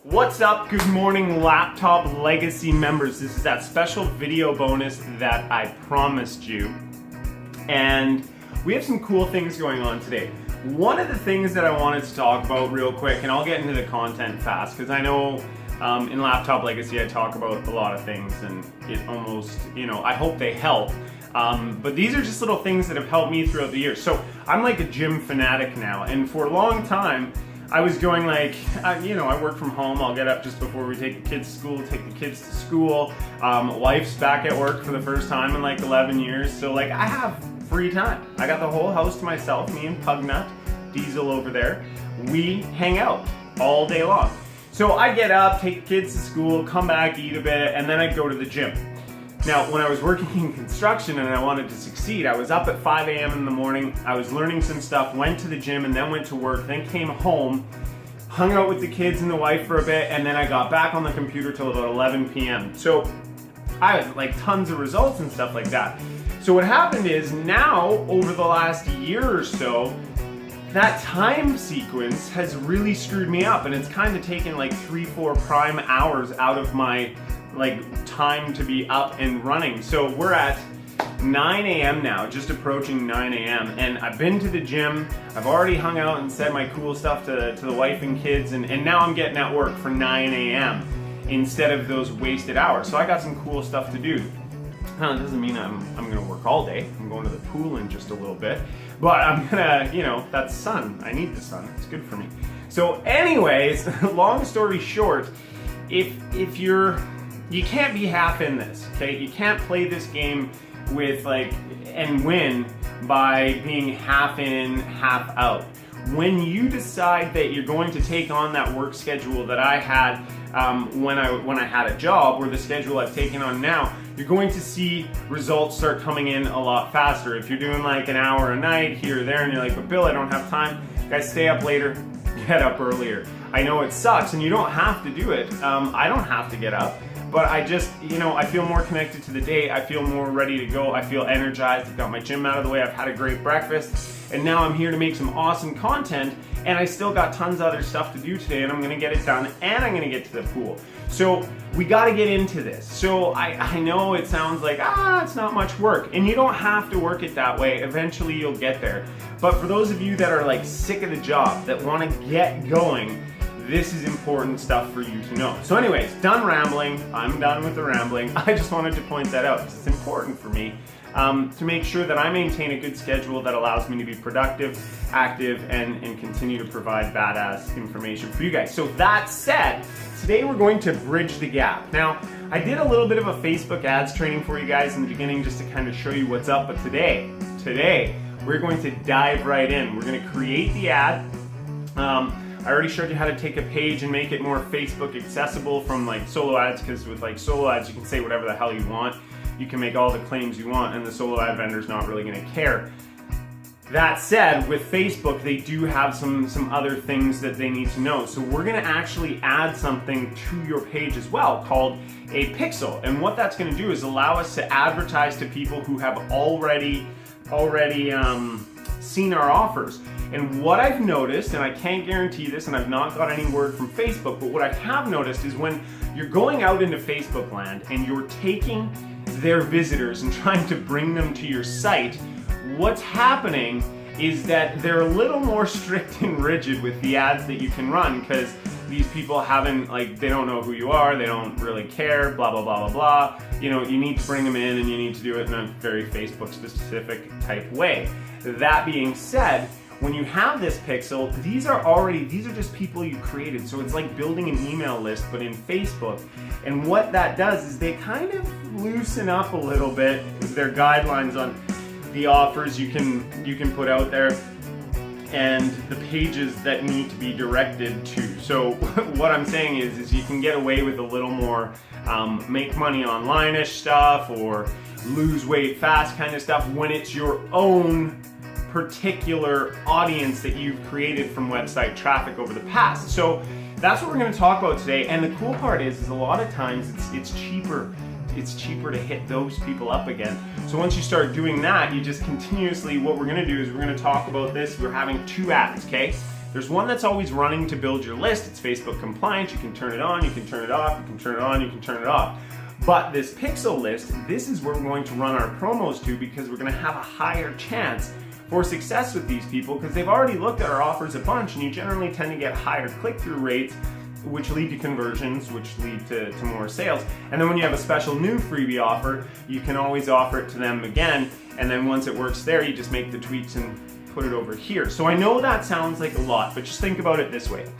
What's up? Good morning, Laptop Legacy members. This is that special video bonus that I promised you. And we have some cool things going on today. One of the things that I wanted to talk about real quick, and I'll get into the content fast, because I know in Laptop Legacy I talk about a lot of things and it almost, I hope they help. But these are just little things that have helped me throughout the years. So I'm like a gym fanatic now, and for a long time, I was going like, I work from home. I'll get up just before we take the kids to school, Wife's back at work for the first time in like 11 years. So like I have free time. I got the whole house to myself, me and Pugnut, Diesel over there. We hang out all day long. So I get up, take the kids to school, come back, eat a bit, and then I'd go to the gym. Now, when I was working in construction and I wanted to succeed, I was up at 5 a.m. in the morning, I was learning some stuff, went to the gym and then went to work, then came home, hung out with the kids and the wife for a bit, and then I got back on the computer till about 11 p.m. So I had like tons of results and stuff like that. So what happened is now, over the last year or so, that time sequence has really screwed me up, and it's kind of taken like 3-4 prime hours out of my time to be up and running. So we're at 9 a.m. now, just approaching 9 a.m. and I've been to the gym, I've already hung out and said my cool stuff to the wife and kids, and now I'm getting at work for 9 a.m. instead of those wasted hours. So I got some cool stuff to do. Now, it doesn't mean I'm gonna work all day. I'm going to the pool in just a little bit, but I'm gonna, that's sun. I need the sun, it's good for me. So anyways, long story short, if you can't be half in this, okay? You can't play this game with and win by being half in, half out. When you decide that you're going to take on that work schedule that I had when I had a job, or the schedule I've taken on now, you're going to see results start coming in a lot faster. If you're doing like an hour a night here or there and you're like, but Bill, I don't have time, guys, stay up later, get up earlier. I know it sucks and you don't have to do it. I don't have to get up. But I just, I feel more connected to the day. I feel more ready to go. I feel energized. I've got my gym out of the way. I've had a great breakfast. And now I'm here to make some awesome content. And I still got tons of other stuff to do today. And I'm going to get it done. And I'm going to get to the pool. So we got to get into this. So I know it sounds like, it's not much work. And you don't have to work it that way. Eventually you'll get there. But for those of you that are like sick of the job, that want to get going, this is important stuff for you to know. So anyways, done rambling. I'm done with the rambling. I just wanted to point that out because it's important for me to make sure that I maintain a good schedule that allows me to be productive, active, and continue to provide badass information for you guys. So that said, today we're going to bridge the gap. Now, I did a little bit of a Facebook ads training for you guys in the beginning just to kind of show you what's up, but today, we're going to dive right in. We're going to create the ad. I already showed you how to take a page and make it more Facebook accessible from like solo ads, because with like solo ads you can say whatever the hell you want. You can make all the claims you want and the solo ad vendor's not really going to care. That said, with Facebook they do have some other things that they need to know. So we're going to actually add something to your page as well called a pixel. And what that's going to do is allow us to advertise to people who have already seen our offers. And what I've noticed, and I can't guarantee this and I've not got any word from Facebook, but what I have noticed is when you're going out into Facebook land and you're taking their visitors and trying to bring them to your site, what's happening is that they're a little more strict and rigid with the ads that you can run, because these people they don't know who you are, they don't really care, blah, blah, blah, blah, blah. You need to bring them in and you need to do it in a very Facebook specific type way. That being said, when you have this pixel, these are just people you created. So it's like building an email list, but in Facebook. And what that does is they kind of loosen up a little bit their guidelines on the offers you can put out there and the pages that need to be directed to. So what I'm saying is you can get away with a little more make money online-ish stuff or lose weight fast kind of stuff when it's your own particular audience that you've created from website traffic over the past. So that's what we're going to talk about today. And the cool part is a lot of times it's cheaper. It's cheaper to hit those people up again. So once you start doing that, you just continuously, what we're going to do is we're going to talk about this. We're having two ads, okay? There's one that's always running to build your list. It's Facebook compliant. You can turn it on, you can turn it off, you can turn it on, you can turn it off. But this pixel list, this is where we're going to run our promos to, because we're going to have a higher chance for success with these people, because they've already looked at our offers a bunch, and you generally tend to get higher click-through rates, which lead to conversions, which lead to more sales. And then when you have a special new freebie offer, you can always offer it to them again, and then once it works there, you just make the tweaks and put it over here. So I know that sounds like a lot, but just think about it this way.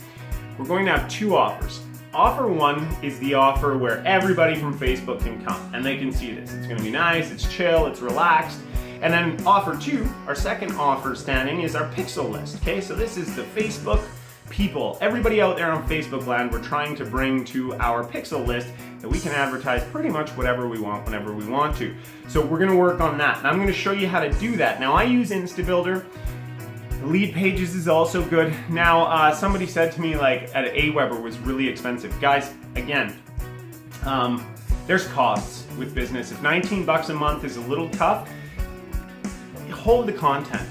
We're going to have two offers. Offer one is the offer where everybody from Facebook can come and they can see this. It's going to be nice, it's chill, it's relaxed. And then offer two, our second offer standing, is our pixel list. Okay, so this is the Facebook people, everybody out there on Facebook land, we're trying to bring to our pixel list that we can advertise pretty much whatever we want, whenever we want to. So we're going to work on that. And I'm going to show you how to do that. Now I use InstaBuilder. Lead Pages is also good. Now somebody said to me like at Aweber was really expensive. Guys, again, there's costs with business. If 19 bucks a month is a little tough, hold the content.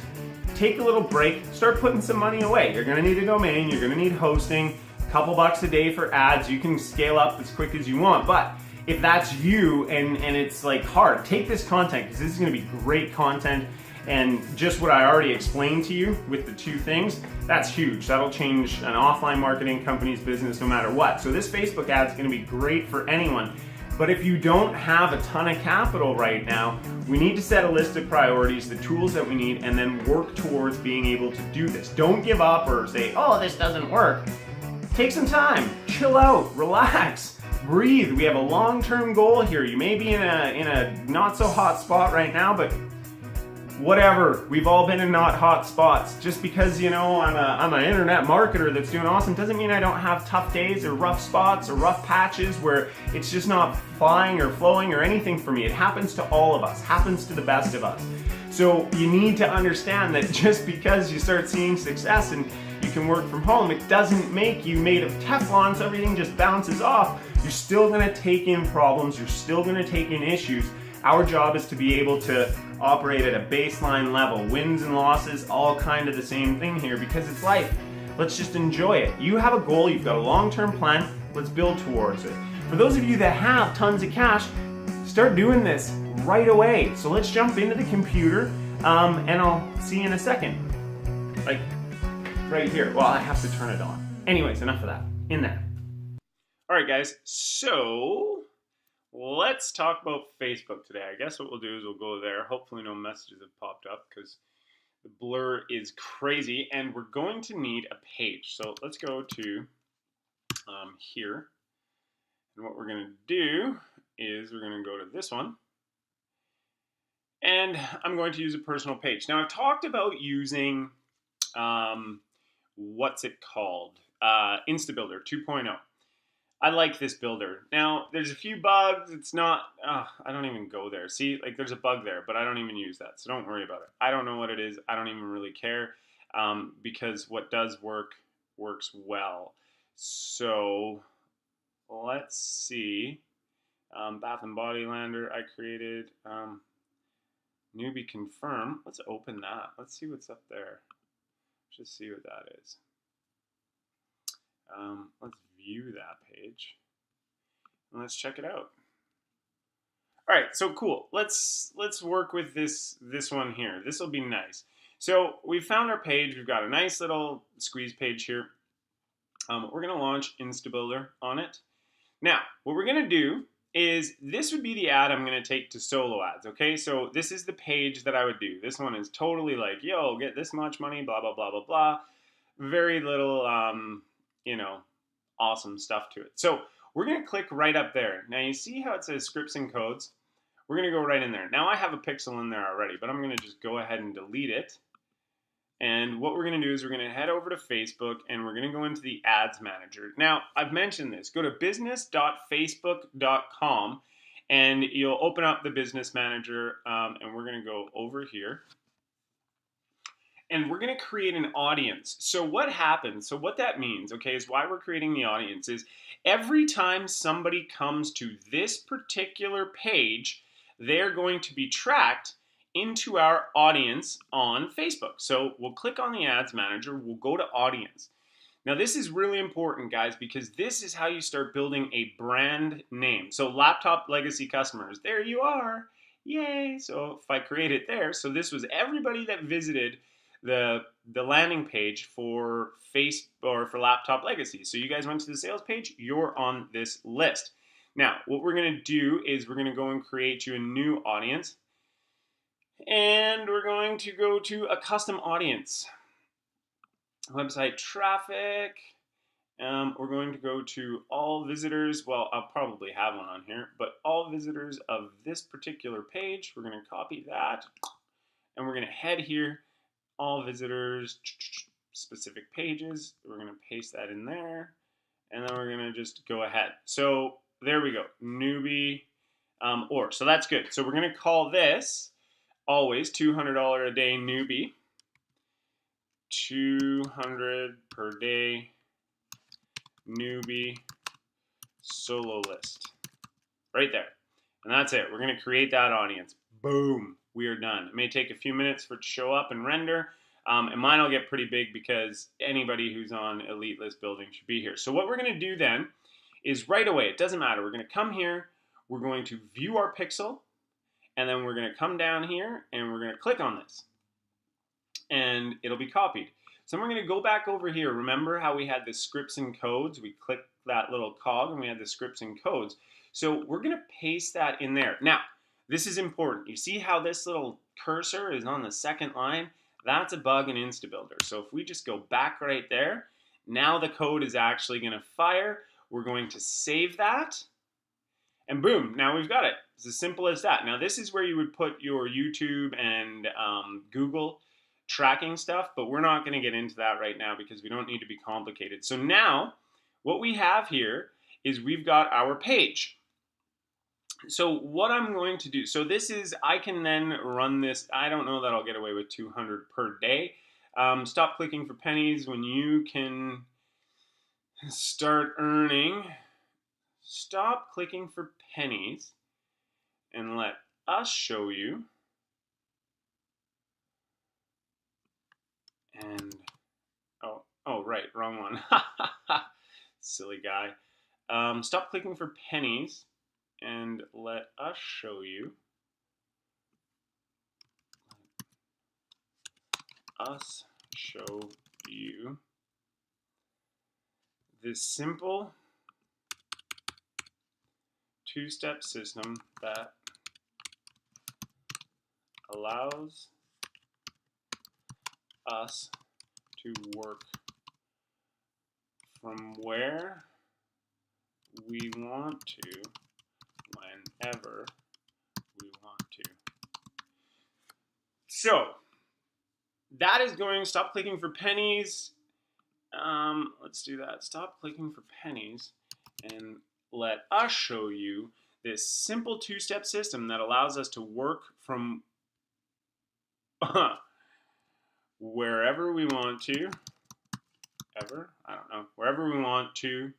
Take a little break, start putting some money away. You're gonna need a domain, you're gonna need hosting, a couple bucks a day for ads. You can scale up as quick as you want, but if that's you and it's like hard, take this content, because this is gonna be great content. And just what I already explained to you with the two things, that's huge. That'll change an offline marketing company's business no matter what. So this Facebook ad is gonna be great for anyone. But if you don't have a ton of capital right now, we need to set a list of priorities, the tools that we need, and then work towards being able to do this. Don't give up or say, oh, this doesn't work. Take some time, chill out, relax, breathe. We have a long-term goal here. You may be in a not so hot spot right now, but whatever, we've all been in not hot spots. Just because, you know, I'm an internet marketer that's doing awesome doesn't mean I don't have tough days or rough spots or rough patches where it's just not flying or flowing or anything for me. It happens to all of us, happens to the best of us. So you need to understand that just because you start seeing success and you can work from home, it doesn't make you made of Teflon so everything just bounces off. You're still gonna take in problems, you're still gonna take in issues. Our job is to be able to operate at a baseline level. Wins and losses, all kind of the same thing here, because it's life. Let's just enjoy it. You have a goal, you've got a long-term plan, let's build towards it. For those of you that have tons of cash, start doing this right away. So let's jump into the computer, and I'll see you in a second. Like, right here. Well, I have to turn it on. Anyways, enough of that. In there. All right, guys, so let's talk about Facebook today. I guess what we'll do is we'll go there. Hopefully no messages have popped up because the blur is crazy, and we're going to need a page. So let's go to here. And what we're going to do is we're going to go to this one. And I'm going to use a personal page. Now, I've talked about using, what's it called? InstaBuilder 2.0. I like this builder. Now, there's a few bugs. It's not, I don't even go there. See, like there's a bug there, but I don't even use that. So don't worry about it. I don't know what it is. I don't even really care because what does work works well. So let's see. Bath and Body Lander I created. Newbie confirm. Let's open that. Let's see what's up there. Just see what that is. Let's view that page and let's check it out. All right, so cool. Let's work with this one here. This will be nice. So we found our page. We've got a nice little squeeze page here. We're gonna launch InstaBuilder on it. Now, what we're gonna do is this would be the ad I'm gonna take to solo ads. Okay, so this is the page that I would do. This one is totally like, yo, get this much money, blah blah blah blah blah. Very little you know, awesome stuff to it. So we're gonna click right up there. Now you see how it says scripts and codes? We're gonna go right in there. Now I have a pixel in there already, but I'm gonna just go ahead and delete it. And what we're gonna do is we're gonna head over to Facebook and we're gonna go into the ads manager. Now I've mentioned this, go to business.facebook.com and you'll open up the business manager and we're gonna go over here. And we're going to create an audience. So what happens, so what that means, okay, is why we're creating the audience is every time somebody comes to this particular page, they're going to be tracked into our audience on Facebook. So we'll click on the ads manager, we'll go to audience. Now this is really important, guys, because this is how you start building a brand name. So laptop legacy customers, there you are, yay. So if I create it there, so this was everybody that visited the landing page for for laptop legacy. So you guys went to the sales page, you're on this list. Now, what we're gonna do is we're gonna go and create you a new audience, and we're going to go to a custom audience. Website traffic. We're going to go to all visitors. Well, I'll probably have one on here, but all visitors of this particular page. We're going to copy that, and we're going to head here. All visitors, specific pages. We're going to paste that in there, and then we're going to just go ahead. So there we go, newbie, or. So that's good. So we're going to call this always $200 a day newbie. 200 per day newbie solo list. Right there. And that's it. We're going to create that audience. Boom. We are done. It may take a few minutes for it to show up and render. And mine will get pretty big because anybody who's on elite list building should be here. So what we're going to do then is right away, it doesn't matter. We're going to come here. We're going to view our pixel. And then we're going to come down here and we're going to click on this. And it'll be copied. So we're going to go back over here. Remember how we had the scripts and codes? We clicked that little cog and we had the scripts and codes. So we're going to paste that in there. Now, this is important. You see how this little cursor is on the second line? That's a bug in InstaBuilder. So if we just go back right there, now the code is actually going to fire. We're going to save that. And boom, now we've got it. It's as simple as that. Now this is where you would put your YouTube and Google tracking stuff, but we're not going to get into that right now because we don't need to be complicated. So now what we have here is we've got our page. So what I'm going to do, so this is, I can then run this. I don't know that I'll get away with 200 per day. Stop clicking for pennies when you can start earning. Stop clicking for pennies and let us show you. And, oh, right, wrong one. Silly guy. Stop clicking for pennies and let us show you. Us show you this simple two-step system that allows us to work from where we want to, whenever we want to. So that is going, stop clicking for pennies. Let's do that. Stop clicking for pennies and let us show you this simple two-step system that allows us to work from wherever we want to, wherever we want to,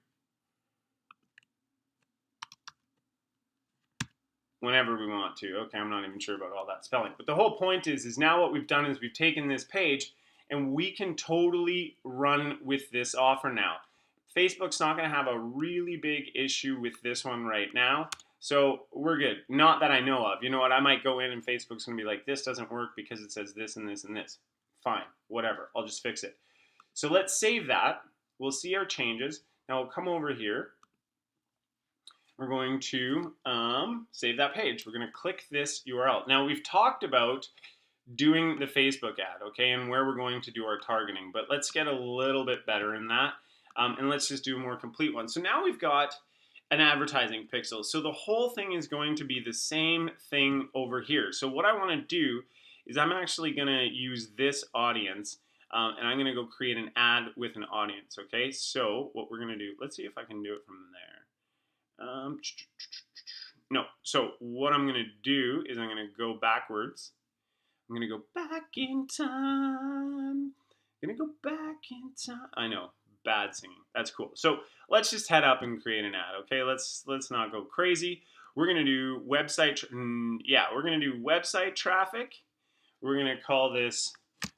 whenever we want to. Okay, I'm not even sure about all that spelling. But the whole point is now what we've done is we've taken this page and we can totally run with this offer now. Facebook's not going to have a really big issue with this one right now. So we're good. Not that I know of. You know what? I might go in and Facebook's going to be like, this doesn't work because it says this and this and this. Fine, whatever. I'll just fix it. So let's save that. We'll see our changes. Now we'll come over here. We're going to save that page. We're going to click this URL. Now we've talked about doing the Facebook ad, okay, and where we're going to do our targeting. But let's get a little bit better in that. And let's just do a more complete one. So now we've got an advertising pixel. So the whole thing is going to be the same thing over here. So what I want to do is I'm actually going to use this audience and I'm going to go create an ad with an audience. Okay, so what we're going to do, let's see if I can do it from there. No, so what I'm going to do is I'm going to go backwards. I'm going to go back in time. I'm going to go back in time. I know, bad singing. That's cool. So let's just head up and create an ad. Okay, let's not go crazy. we're going to do website, we're going to do website traffic. We're going to call this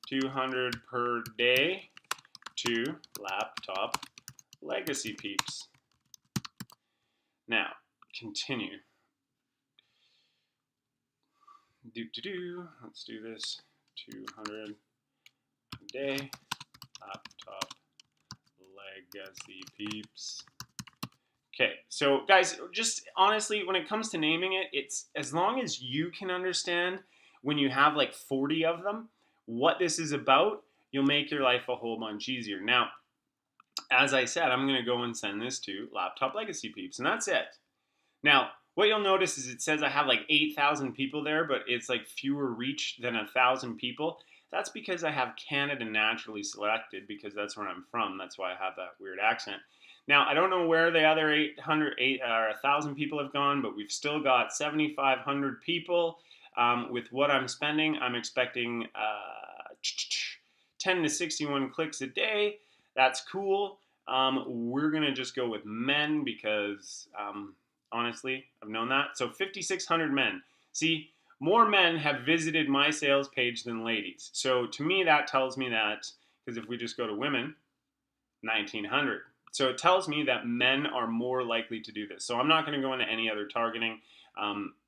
200 per day to laptop legacy peeps. Now, continue. Let's do this. 200 a day, laptop legacy peeps. Okay, so guys, just honestly, when it comes to naming it, it's as long as you can understand when you have like 40 of them, what this is about, you'll make your life a whole bunch easier. Now, as I said, I'm going to go and send this to laptop legacy peeps, and that's it. Now, what you'll notice is it says I have like 8,000 people there, but it's like fewer reach than 1,000 people. That's because I have Canada naturally selected because that's where I'm from. That's why I have that weird accent. Now, I don't know where the other 1,000 people have gone, but we've still got 7,500 people. With what I'm spending, I'm expecting 10 to 61 clicks a day. That's cool. We're going to just go with men because, honestly, I've known that. So 5,600 men. See, more men have visited my sales page than ladies. So to me, that tells me that, because if we just go to women, 1,900. So it tells me that men are more likely to do this. So I'm not going to go into any other targeting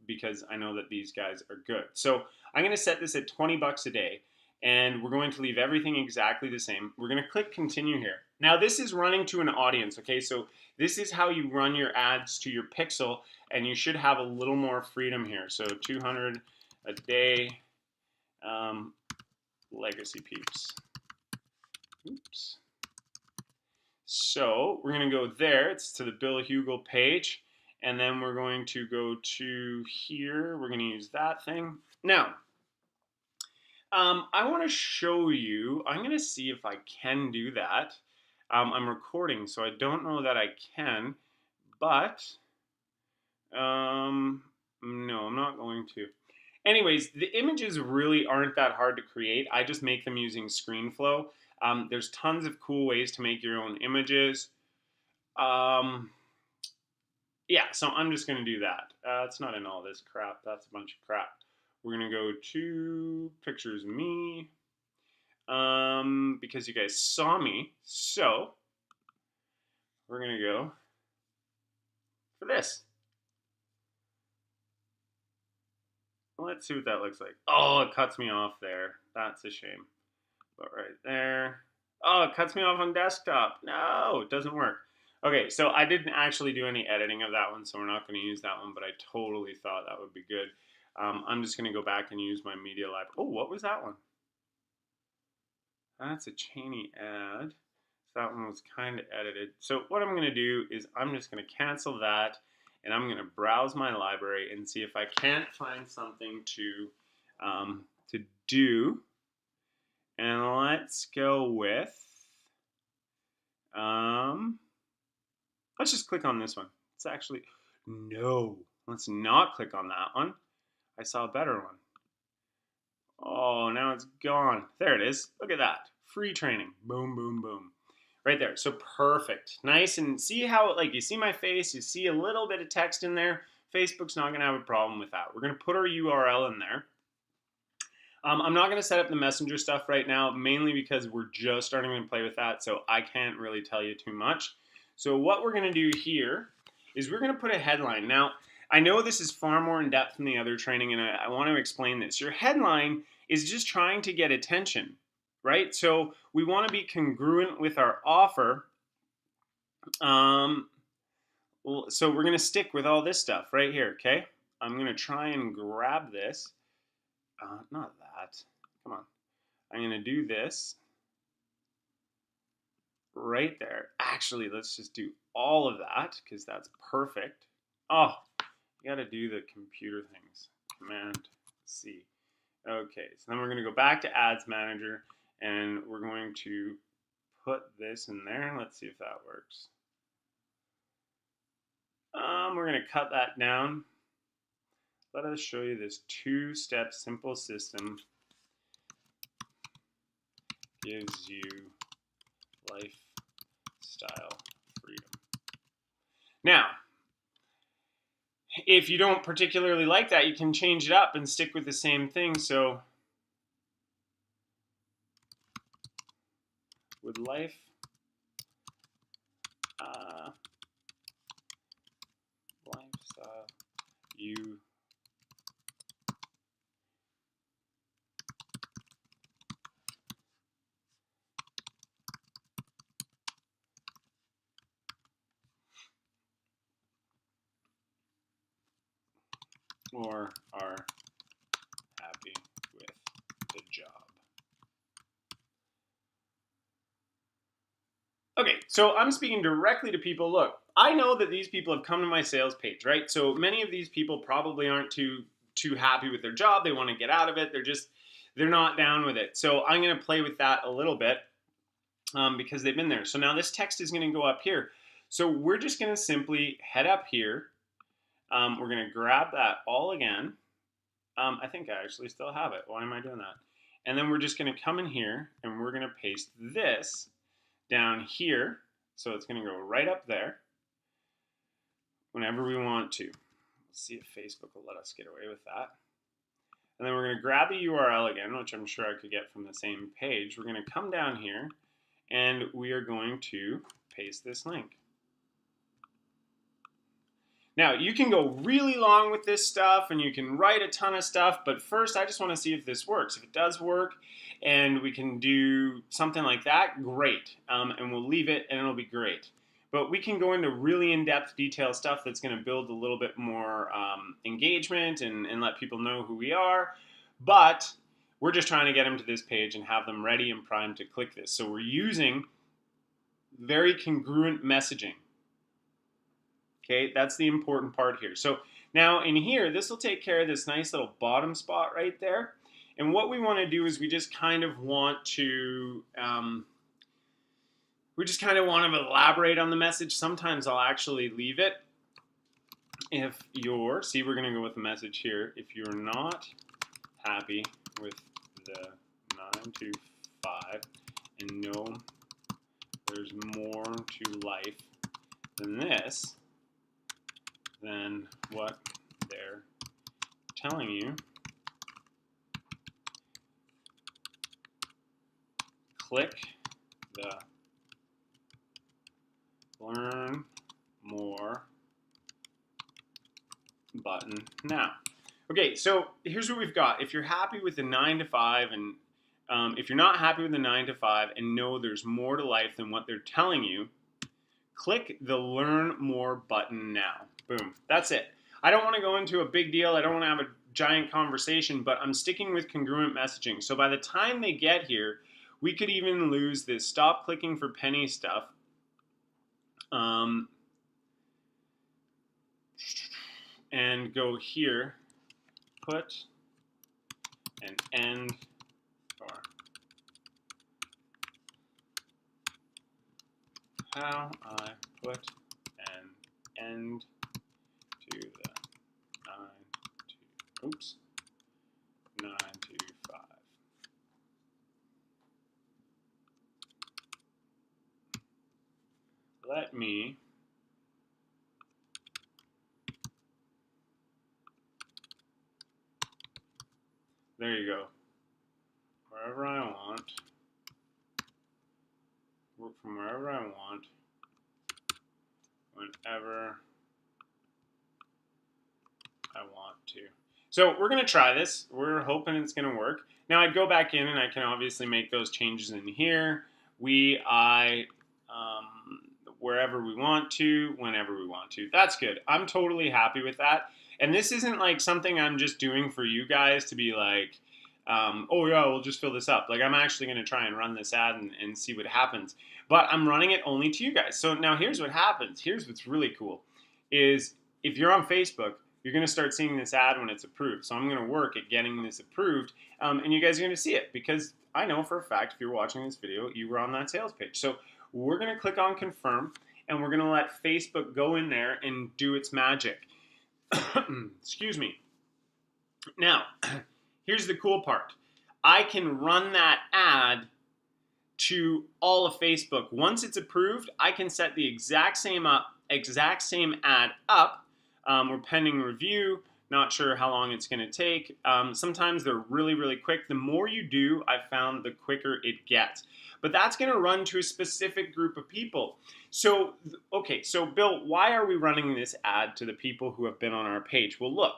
because I know that these guys are good. So I'm going to set this at 20 bucks a day, and we're going to leave everything exactly the same. We're going to click continue here. Now this is running to an audience, okay? So this is how you run your ads to your pixel, and you should have a little more freedom here. So 200 a day, legacy peeps. Oops. So we're going to go there. It's to the Bill Hugel page. And then we're going to go to here. We're going to use that thing. Now, I want to show you. I'm going to see if I can do that. I'm recording, so I don't know that I can. But, no, I'm not going to. Anyways, the images really aren't that hard to create. I just make them using ScreenFlow. There's tons of cool ways to make your own images. Yeah, so I'm just going to do that. It's not in all this crap. That's a bunch of crap. We're going to go to pictures of me because you guys saw me. So we're going to go for this. Let's see what that looks like. Oh, it cuts me off there. That's a shame. But right there. Oh, it cuts me off on desktop. No, it doesn't work. Okay, so I didn't actually do any editing of that one, so we're not going to use that one, but I totally thought that would be good. I'm just going to go back and use my media library. Oh, what was that one? That's a Cheney ad. So that one was kind of edited. So what I'm going to do is I'm just going to cancel that, and I'm going to browse my library and see if I can't find something to do. And let's go with, let's just click on this one. It's actually, no, let's not click on that one. I saw a better one. Oh, now it's gone. There it is. Look at that. Free training. Boom, boom, boom. Right there. So perfect. Nice. And see how, like, you see my face, you see a little bit of text in there. Facebook's not going to have a problem with that. We're going to put our URL in there. I'm not going to set up the messenger stuff right now, mainly because we're just starting to play with that, so I can't really tell you too much. So what we're going to do here is we're going to put a headline. Now, I know this is far more in depth than the other training, and I want to explain this. Your headline is just trying to get attention, right? So we want to be congruent with our offer. So we're going to stick with all this stuff right here, okay? I'm going to try and grab this. Not that. Come on. I'm going to do this right there. Actually, let's just do all of that because that's perfect. Oh, you got to do the computer things. Command C. Okay, so then we're going to go back to Ads Manager and we're going to put this in there. Let's see if that works. We're going to cut that down. Let us show you this two-step simple system. Gives you lifestyle freedom. Now, if you don't particularly like that, you can change it up and stick with the same thing. So with life, lifestyle, you or are happy with the job. Okay, so I'm speaking directly to people. Look, I know that these people have come to my sales page, right? So many of these people probably aren't too happy with their job. They want to get out of it. They're not down with it. So I'm going to play with that a little bit because they've been there. So now this text is going to go up here. So we're just going to simply head up here. We're going to grab that all again. I think I actually still have it. Why am I doing that? And then we're just going to come in here and we're going to paste this down here. So it's going to go right up there whenever we want to. Let's see if Facebook will let us get away with that. And then we're going to grab the URL again, which I'm sure I could get from the same page. We're going to come down here and we are going to paste this link. Now, you can go really long with this stuff and you can write a ton of stuff, but first I just want to see if this works. If it does work and we can do something like that, great. And we'll leave it and it'll be great. But we can go into really in-depth detail stuff that's going to build a little bit more engagement and let people know who we are. But we're just trying to get them to this page and have them ready and primed to click this. So we're using very congruent messaging. Okay, that's the important part here. So now in here, this will take care of this nice little bottom spot right there. And what we want to do is we just kind of want to elaborate on the message. Sometimes I'll actually leave it. If you're, see, we're going to go with the message here. If you're not happy with the 9 to 5 and know there's more to life than this, than what they're telling you, click the Learn More button now. Okay, so here's what we've got. If you're happy with the 9 to 5 and if you're not happy with the 9 to 5 and know there's more to life than what they're telling you, click the Learn More button now. Boom. That's it. I don't want to go into a big deal. I don't want to have a giant conversation, but I'm sticking with congruent messaging. So by the time they get here, we could even lose this stop clicking for penny stuff. And go here, put an end or how I put an end to the 9 to 5. Let me there you go. Wherever I want, work from wherever I want, whenever I want to. So we're going to try this. We're hoping it's going to work. Now I'd go back in and I can obviously make those changes in here. Wherever we want to, whenever we want to. That's good. I'm totally happy with that. And this isn't like something I'm just doing for you guys to be like, oh yeah, we'll just fill this up. Like I'm actually going to try and run this ad and see what happens. But I'm running it only to you guys. So now here's what happens. Here's what's really cool is if you're on Facebook, you're going to start seeing this ad when it's approved. So I'm going to work at getting this approved. And you guys are going to see it because I know for a fact if you're watching this video, you were on that sales page. So we're going to click on confirm and we're going to let Facebook go in there and do its magic. Excuse me. Now, here's the cool part. I can run that ad to all of Facebook. Once it's approved, I can set the exact same ad up or pending review. Not sure how long it's going to take. Sometimes they're really, really quick. The more you do, I've found the quicker it gets. But that's going to run to a specific group of people. So, okay, so Bill, why are we running this ad to the people who have been on our page? Well, look,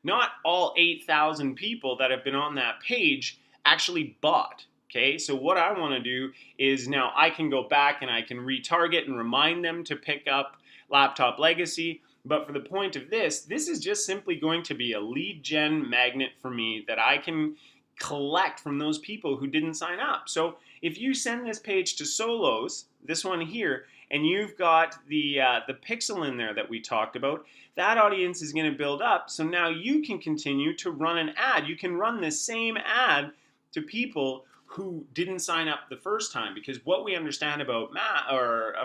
not all 8,000 people that have been on that page actually bought. Okay, so what I want to do is now I can go back and I can retarget and remind them to pick up Laptop Legacy. But for the point of this is just simply going to be a lead gen magnet for me that I can collect from those people who didn't sign up. So if you send this page to solos, this one here, and you've got the pixel in there that we talked about, that audience is going to build up. So now you can continue to run an ad. You can run this same ad to people who didn't sign up the first time, because what we understand about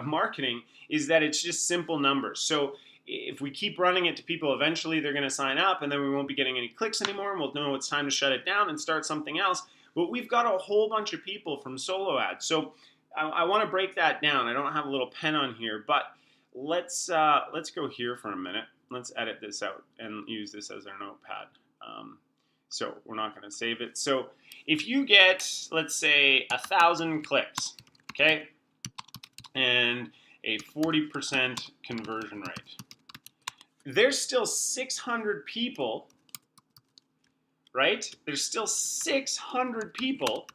marketing is that it's just simple numbers. So if we keep running it to people, eventually they're going to sign up, and then we won't be getting any clicks anymore, and we'll know it's time to shut it down and start something else. But we've got a whole bunch of people from solo ads. So I want to break that down. I don't have a little pen on here, but let's go here for a minute. Let's edit this out and use this as our notepad. So we're not going to save it. So if you get, let's say, 1,000 clicks, okay, and a 40% conversion rate, there's still 600 people, right? There's still 600 people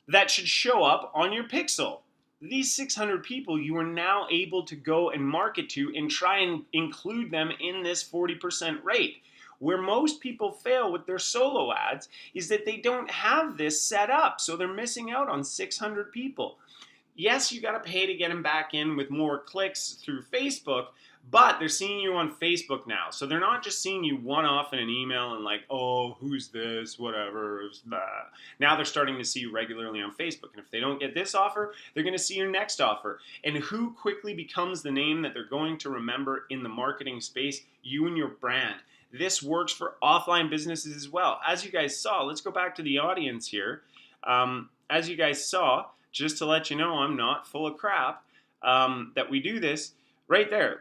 that should show up on your pixel. These 600 people you are now able to go and market to and try and include them in this 40% rate. Where most people fail with their solo ads is that they don't have this set up, so they're missing out on 600 people. Yes, you got to pay to get them back in with more clicks through Facebook, but they're seeing you on Facebook now. So they're not just seeing you one-off in an email and like, oh, who's this, whatever. Now they're starting to see you regularly on Facebook. And if they don't get this offer, they're going to see your next offer. And who quickly becomes the name that they're going to remember in the marketing space? You and your brand. This works for offline businesses as well. As you guys saw, let's go back to the audience here. As you guys saw, just to let you know I'm not full of crap, that we do this. Right there,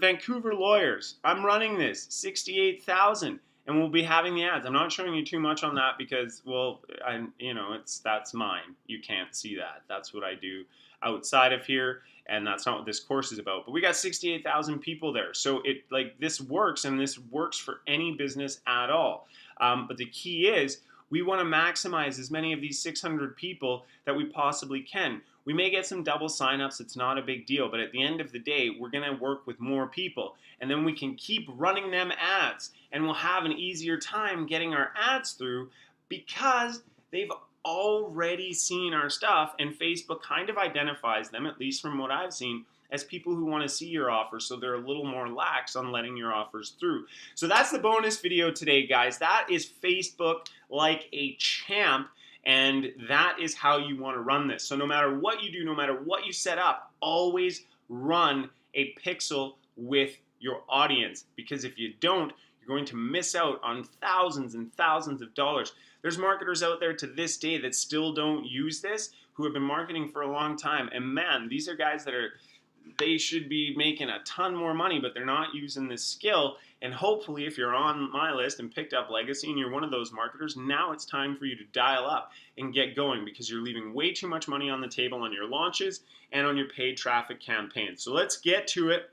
Vancouver lawyers. I'm running this, 68,000, and we'll be having the ads. I'm not showing you too much on that because, well, that's mine. You can't see that. That's what I do outside of here, and that's not what this course is about. But we got 68,000 people there, so this works, and this works for any business at all. But the key is we want to maximize as many of these 600 people that we possibly can. We may get some double signups, it's not a big deal, but at the end of the day, we're going to work with more people, and then we can keep running them ads, and we'll have an easier time getting our ads through because they've already seen our stuff, and Facebook kind of identifies them, at least from what I've seen, as people who want to see your offer, so they're a little more lax on letting your offers through. So that's the bonus video today, guys. That is Facebook like a champ. And that is how you want to run this. So no matter what you do, no matter what you set up, always run a pixel with your audience. Because if you don't, you're going to miss out on thousands and thousands of dollars. There's marketers out there to this day that still don't use this, who have been marketing for a long time. And man, these are guys that they should be making a ton more money, but they're not using this skill. And hopefully, if you're on my list and picked up Legacy and you're one of those marketers, now it's time for you to dial up and get going, because you're leaving way too much money on the table on your launches and on your paid traffic campaigns. So let's get to it.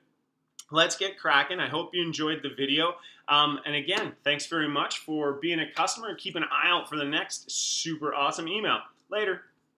Let's get cracking. I hope you enjoyed the video. And again, thanks very much for being a customer, and keep an eye out for the next super awesome email. Later.